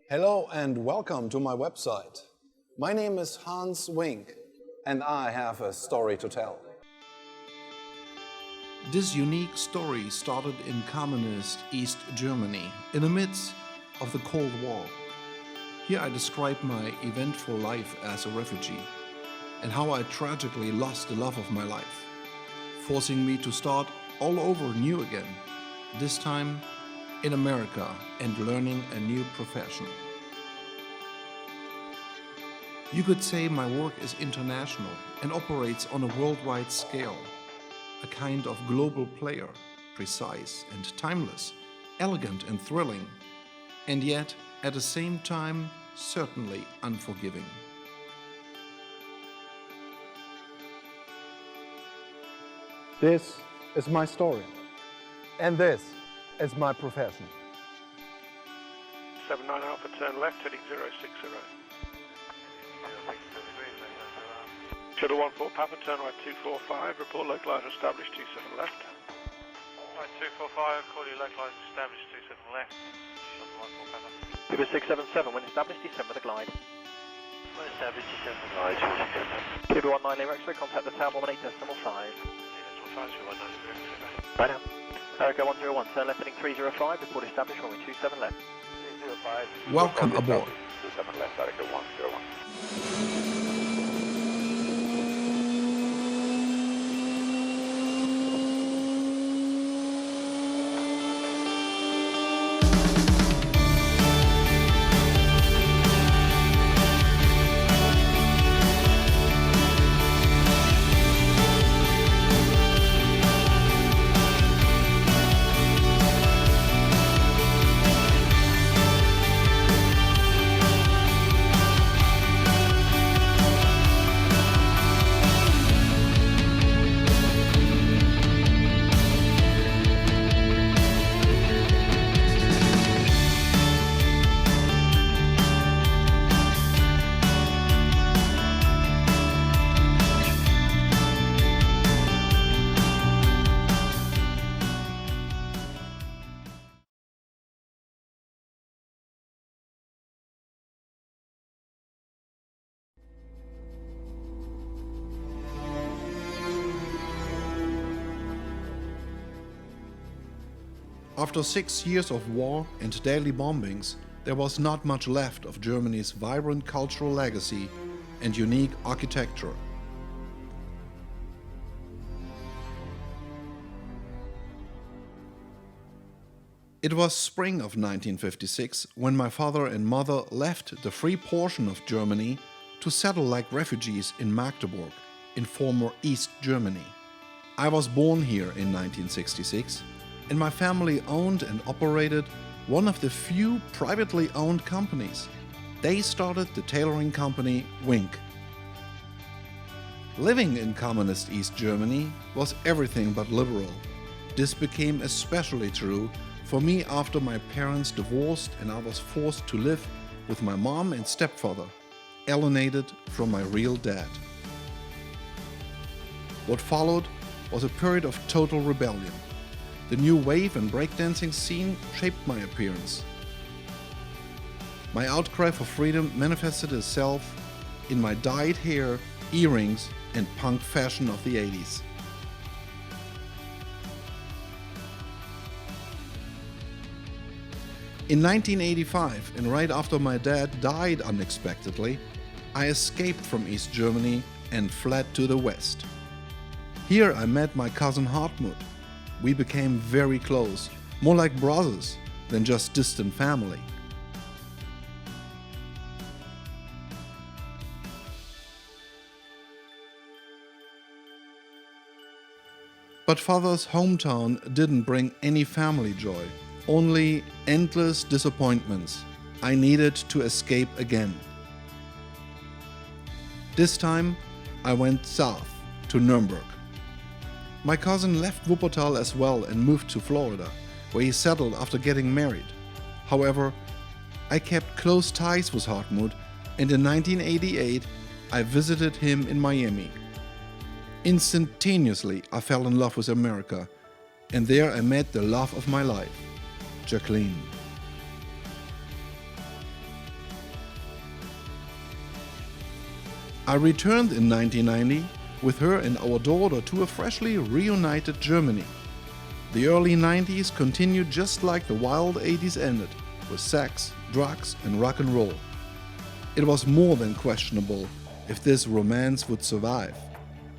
Hello and welcome to my website. My name is Hans Wink and I have a story to tell. This unique story started in communist East Germany in the midst of the Cold War. Here I describe my eventful life as a refugee and how I tragically lost the love of my life, forcing me to start all over new again, this time in America and learning a new profession. You could say my work is international and operates on a worldwide scale, a kind of global player, precise and timeless, elegant and thrilling, and yet at the same time certainly unforgiving. This is my story. And this is my profession. 79 Alpha, turn left, heading 060. Shuttle 14 Papa, turn right 245, report localized established 27 left. Right 245, call you localized established 27 left. Shuttle 14 Papa. Cuba 677, when established, descend with a glide. When established, descend with a glide. Cuba 19 Lima X-ray, contact the town 118 decimal 5. Bye now. America 101, turn left heading 305, report established, runway 27 left. 305. Welcome aboard. 27 left, America 101. After 6 years of war and daily bombings, there was not much left of Germany's vibrant cultural legacy and unique architecture. It was spring of 1956 when my father and mother left the free portion of Germany to settle like refugees in Magdeburg, in former East Germany. I was born here in 1966, and my family owned and operated one of the few privately owned companies. They started the tailoring company Wink. Living in communist East Germany was everything but liberal. This became especially true for me after my parents divorced and I was forced to live with my mom and stepfather, alienated from my real dad. What followed was a period of total rebellion. The new wave and breakdancing scene shaped my appearance. My outcry for freedom manifested itself in my dyed hair, earrings, and punk fashion of the 80s. In 1985, and right after my dad died unexpectedly, I escaped from East Germany and fled to the West. Here I met my cousin Hartmut. We became very close, more like brothers than just distant family. But father's hometown didn't bring any family joy, only endless disappointments. I needed to escape again. This time I went south to Nuremberg. My cousin left Wuppertal as well and moved to Florida, where he settled after getting married. However, I kept close ties with Hartmut, and in 1988 I visited him in Miami. Instantaneously I fell in love with America, and there I met the love of my life, Jacqueline. I returned in 1990 with her and our daughter to a freshly reunited Germany. The early 90s continued just like the wild 80s ended, with sex, drugs and rock and roll. It was more than questionable if this romance would survive.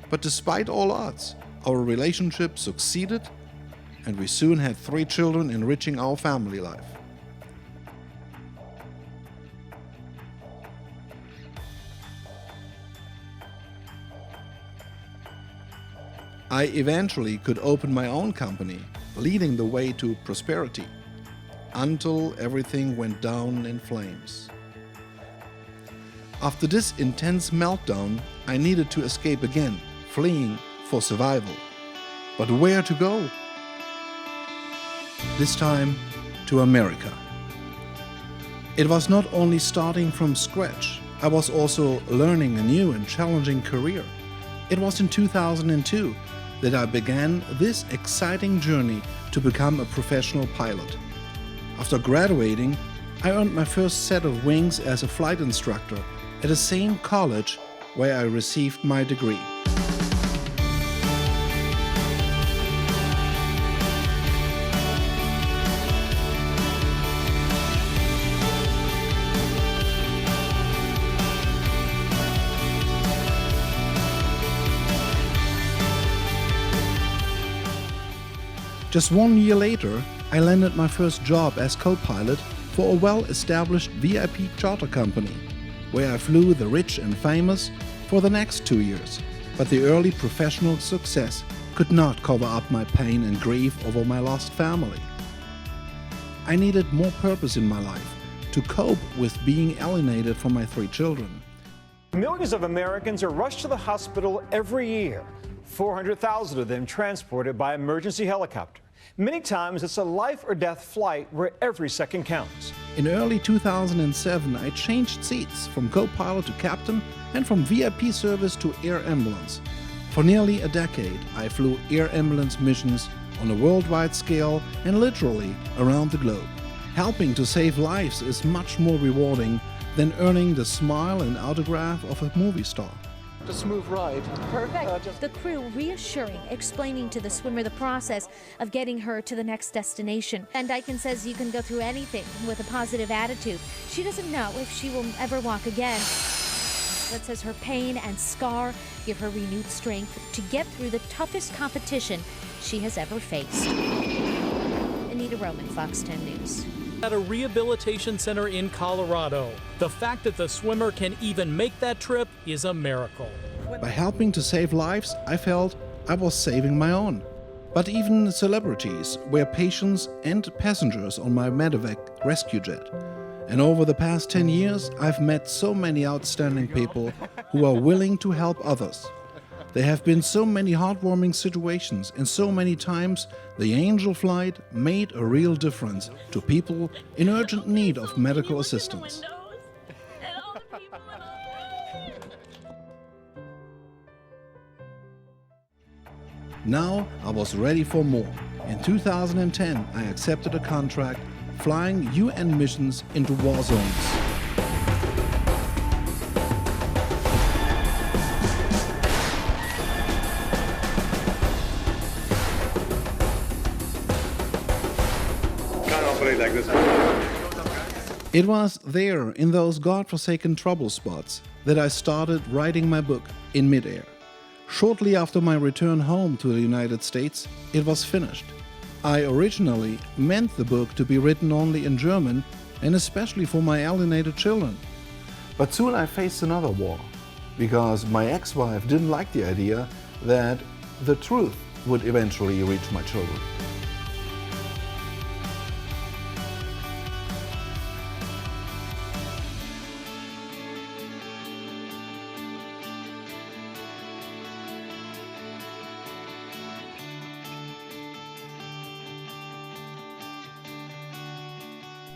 But despite all odds, our relationship succeeded and we soon had 3 children enriching our family life. I eventually could open my own company, leading the way to prosperity, until everything went down in flames. After this intense meltdown, I needed to escape again, fleeing for survival. But where to go? This time to America. It was not only starting from scratch, I was also learning a new and challenging career. It was in 2002 that I began this exciting journey to become a professional pilot. After graduating, I earned my first set of wings as a flight instructor at the same college where I received my degree. Just 1 year later, I landed my first job as co-pilot for a well-established VIP charter company, where I flew the rich and famous for the next 2 years. But the early professional success could not cover up my pain and grief over my lost family. I needed more purpose in my life to cope with being alienated from my 3 children. Millions of Americans are rushed to the hospital every year, 400,000 of them transported by emergency helicopter. Many times it's a life or death flight where every second counts. In early 2007, I changed seats from co-pilot to captain and from VIP service to air ambulance. For nearly a decade, I flew air ambulance missions on a worldwide scale and literally around the globe. Helping to save lives is much more rewarding than earning the smile and autograph of a movie star. A smooth ride. Perfect. The crew reassuring, explaining to the swimmer the process of getting her to the next destination. Van Dyken says you can go through anything with a positive attitude. She doesn't know if she will ever walk again. That says her pain and scar give her renewed strength to get through the toughest competition she has ever faced. Anita Roman, Fox 10 News. At a rehabilitation center in Colorado. The fact that the swimmer can even make that trip is a miracle. By helping to save lives, I felt I was saving my own. But even celebrities were patients and passengers on my medevac rescue jet. And over the past 10 years, I've met so many outstanding people who are willing to help others. There have been so many heartwarming situations, and so many times the angel flight made a real difference to people in urgent need of medical assistance. Now I was ready for more. In 2010, I accepted a contract flying UN missions into war zones. Like this. It was there, in those godforsaken trouble spots, that I started writing my book in midair. Shortly after my return home to the United States, it was finished. I originally meant the book to be written only in German, and especially for my alienated children. But soon I faced another war, because my ex-wife didn't like the idea that the truth would eventually reach my children.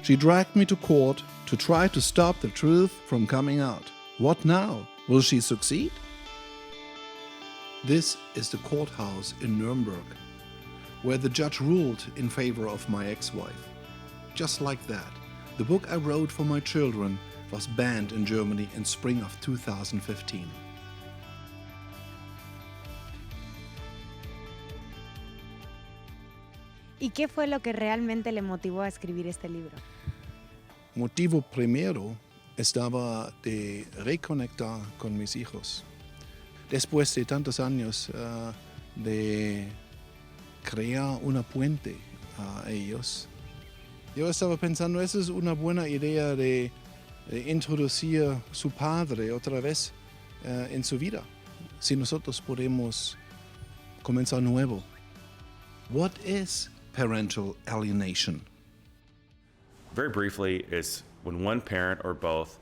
She dragged me to court to try to stop the truth from coming out. What now? Will she succeed? This is the courthouse in Nuremberg, where the judge ruled in favor of my ex-wife. Just like that, the book I wrote for my children was banned in Germany in spring of 2015. ¿Y qué fue lo que realmente le motivó a escribir este libro? Motivo primero estaba de reconectar con mis hijos. Después de tantos años de crear una puente a ellos, yo estaba pensando, esa es una buena idea de introducir su padre otra vez en su vida. Si nosotros podemos comenzar nuevo. What is parental alienation? Very briefly, it's when one parent or both,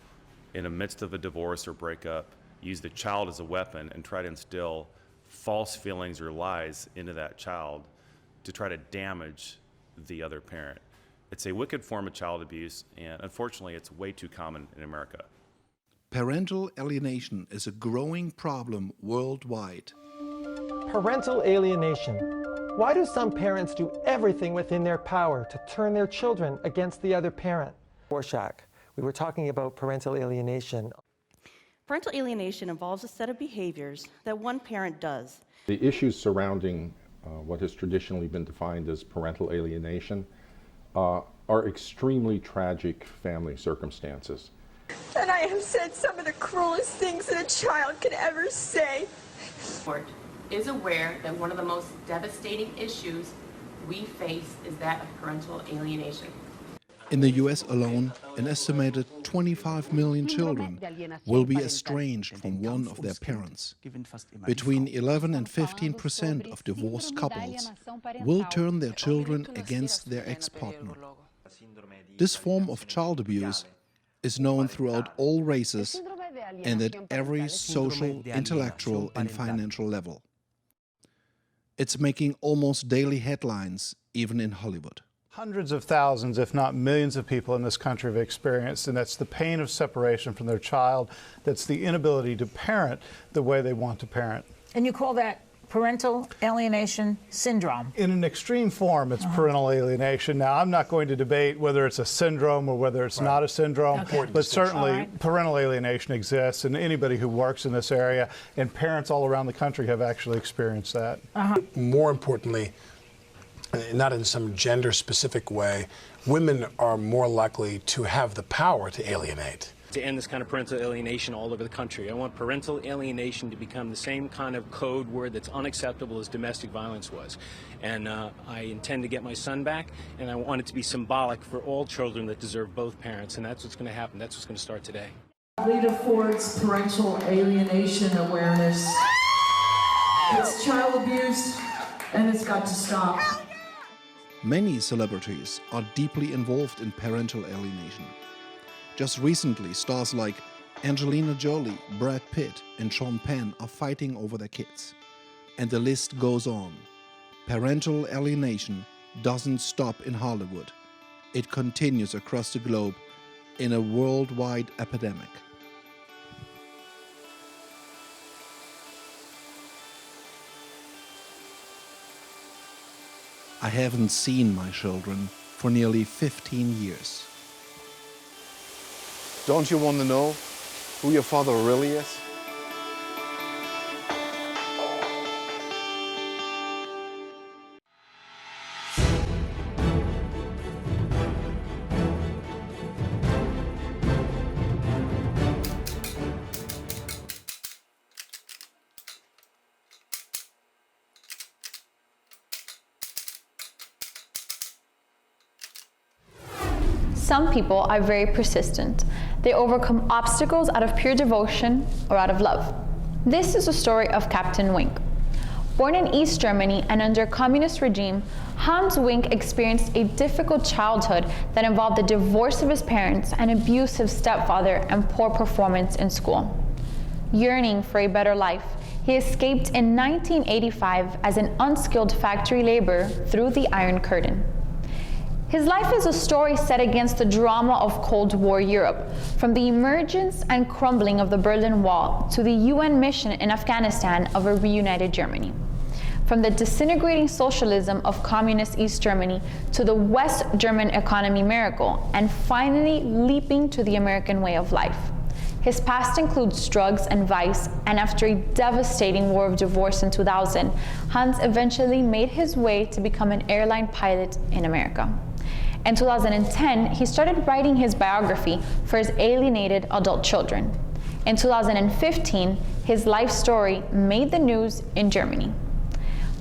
in the midst of a divorce or breakup, use the child as a weapon and try to instill false feelings or lies into that child to try to damage the other parent. It's a wicked form of child abuse, and unfortunately, it's way too common in America. Parental alienation is a growing problem worldwide. Parental alienation. Why do some parents do everything within their power to turn their children against the other parent? Rorschach, we were talking about parental alienation. Parental alienation involves a set of behaviors that one parent does. The issues surrounding what has traditionally been defined as parental alienation are extremely tragic family circumstances. And I have said some of the cruelest things that a child could ever say. Court is aware that one of the most devastating issues we face is that of parental alienation. In the US alone, an estimated 25 million children will be estranged from one of their parents. Between 11 and 15% of divorced couples will turn their children against their ex-partner. This form of child abuse is known throughout all races and at every social, intellectual, and financial level. It's making almost daily headlines, even in Hollywood. Hundreds of thousands, if not millions of people in this country have experienced, and that's the pain of separation from their child. That's the inability to parent the way they want to parent. And you call that parental alienation syndrome? In an extreme form, it's parental alienation. Now, I'm not going to debate whether it's a syndrome or whether it's not a syndrome, but certainly parental alienation exists, and anybody who works in this area and parents all around the country have actually experienced that. More importantly, not in some gender-specific way, women are more likely to have the power to alienate. To end this kind of parental alienation all over the country. I want parental alienation to become the same kind of code word that's unacceptable as domestic violence was. And I intend to get my son back, and I want it to be symbolic for all children that deserve both parents, and that's what's going to happen. That's what's going to start today. Lead affords parental alienation awareness. It's child abuse, and it's got to stop. Many celebrities are deeply involved in parental alienation. Just recently, stars like Angelina Jolie, Brad Pitt, and Sean Penn are fighting over their kids. And the list goes on. Parental alienation doesn't stop in Hollywood. It continues across the globe in a worldwide epidemic. I haven't seen my children for nearly 15 years. Don't you want to know who your father really is? Some people are very persistent. They overcome obstacles out of pure devotion or out of love. This is the story of Captain Wink. Born in East Germany and under a communist regime, Hans Wink experienced a difficult childhood that involved the divorce of his parents, an abusive stepfather, and poor performance in school. Yearning for a better life, he escaped in 1985 as an unskilled factory laborer through the Iron Curtain. His life is a story set against the drama of Cold War Europe, from the emergence and crumbling of the Berlin Wall to the UN mission in Afghanistan of a reunited Germany. from the disintegrating socialism of communist East Germany to the West German economy miracle, and finally leaping to the American way of life. His past includes drugs and vice, and after a devastating war of divorce in 2000, Hans eventually made his way to become an airline pilot in America. In 2010, he started writing his biography for his alienated adult children. In 2015, his life story made the news in Germany.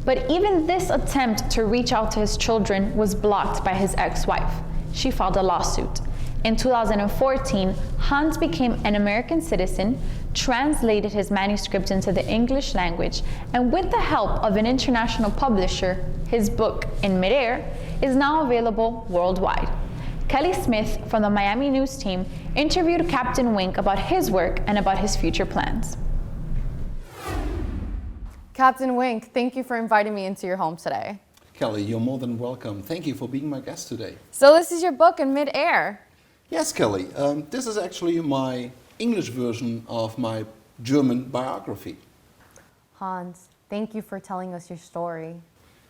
But even this attempt to reach out to his children was blocked by his ex-wife. She filed a lawsuit. In 2014, Hans became an American citizen, translated his manuscript into the English language, and with the help of an international publisher, his book, In Midair, is now available worldwide. Kelly Smith from the Miami News team interviewed Captain Wink about his work and about his future plans. Captain Wink, thank you for inviting me into your home today. Kelly, you're more than welcome. Thank you for being my guest today. So this is your book, In Midair. Yes, Kelly. This is actually my English version of my German biography. Hans, thank you for telling us your story.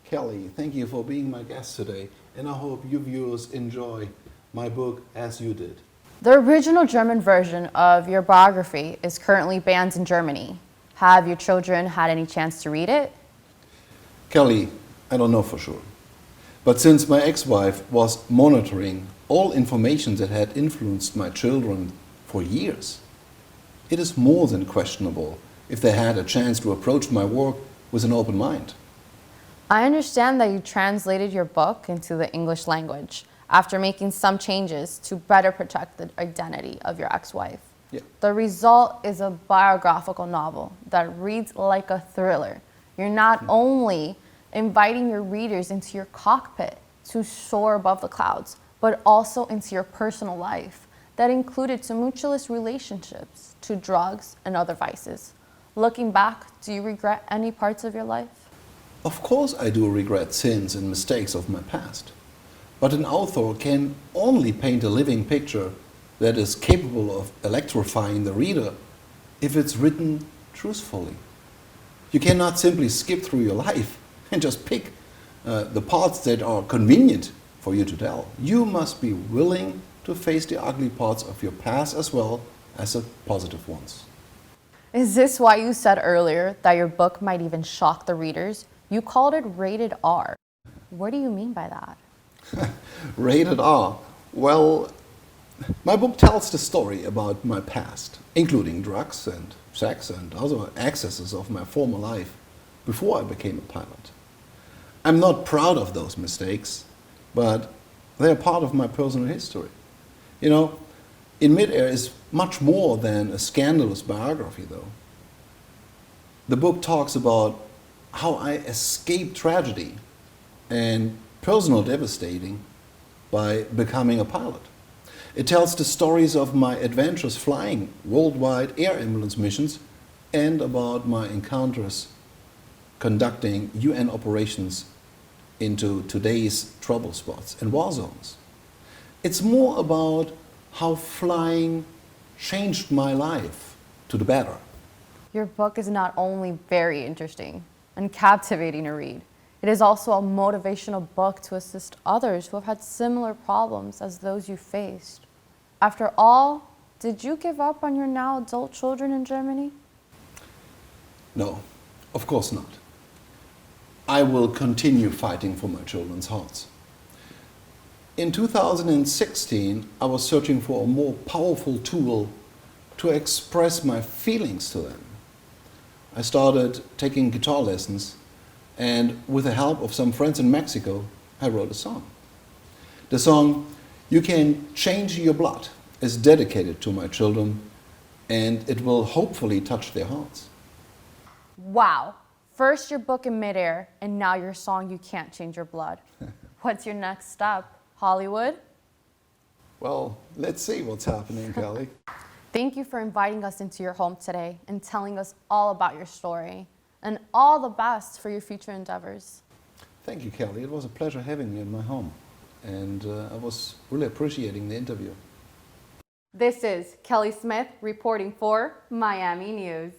Kelly, thank you for being my guest today, and I hope you viewers enjoy my book as you did. The original German version of your biography is currently banned in Germany. Have your children had any chance to read it? Kelly, I don't know for sure. But since my ex-wife was monitoring all information that had influenced my children for years, it is more than questionable if they had a chance to approach my work with an open mind. I understand that you translated your book into the English language after making some changes to better protect the identity of your ex-wife. Yeah. The result is a biographical novel that reads like a thriller. You're not only inviting your readers into your cockpit to soar above the clouds, but also into your personal life that included tumultuous relationships to drugs and other vices. Looking back, do you regret any parts of your life? Of course I do regret sins and mistakes of my past. But an author can only paint a living picture that is capable of electrifying the reader if it's written truthfully. You cannot simply skip through your life and just pick the parts that are convenient for you to tell. You must be willing to face the ugly parts of your past as well as the positive ones. Is this why you said earlier that your book might even shock the readers? You called it rated R. What do you mean by that? Rated R? Well, my book tells the story about my past, including drugs and sex and other excesses of my former life before I became a pilot. I'm not proud of those mistakes, but they're part of my personal history. You know, In Midair is much more than a scandalous biography, though. The book talks about how I escaped tragedy and personal devastating by becoming a pilot. It tells the stories of my adventures flying worldwide air ambulance missions and about my encounters conducting UN operations into today's trouble spots and war zones. It's more about how flying changed my life to the better. Your book is not only very interesting and captivating to read, it is also a motivational book to assist others who have had similar problems as those you faced. After all, did you give up on your now adult children in Germany? No, of course not. I will continue fighting for my children's hearts. In 2016, I was searching for a more powerful tool to express my feelings to them. I started taking guitar lessons, and with the help of some friends in Mexico, I wrote a song. The song, You Can Change Your Blood, is dedicated to my children, and it will hopefully touch their hearts. Wow. First your book In Midair, and now your song You Can't Change Your Blood. What's your next step? Hollywood? Well, let's see what's happening, Kelly. Thank you for inviting us into your home today and telling us all about your story. And all the best for your future endeavors. Thank you, Kelly. It was a pleasure having you in my home. And I was really appreciating the interview. This is Kelly Smith reporting for Miami News.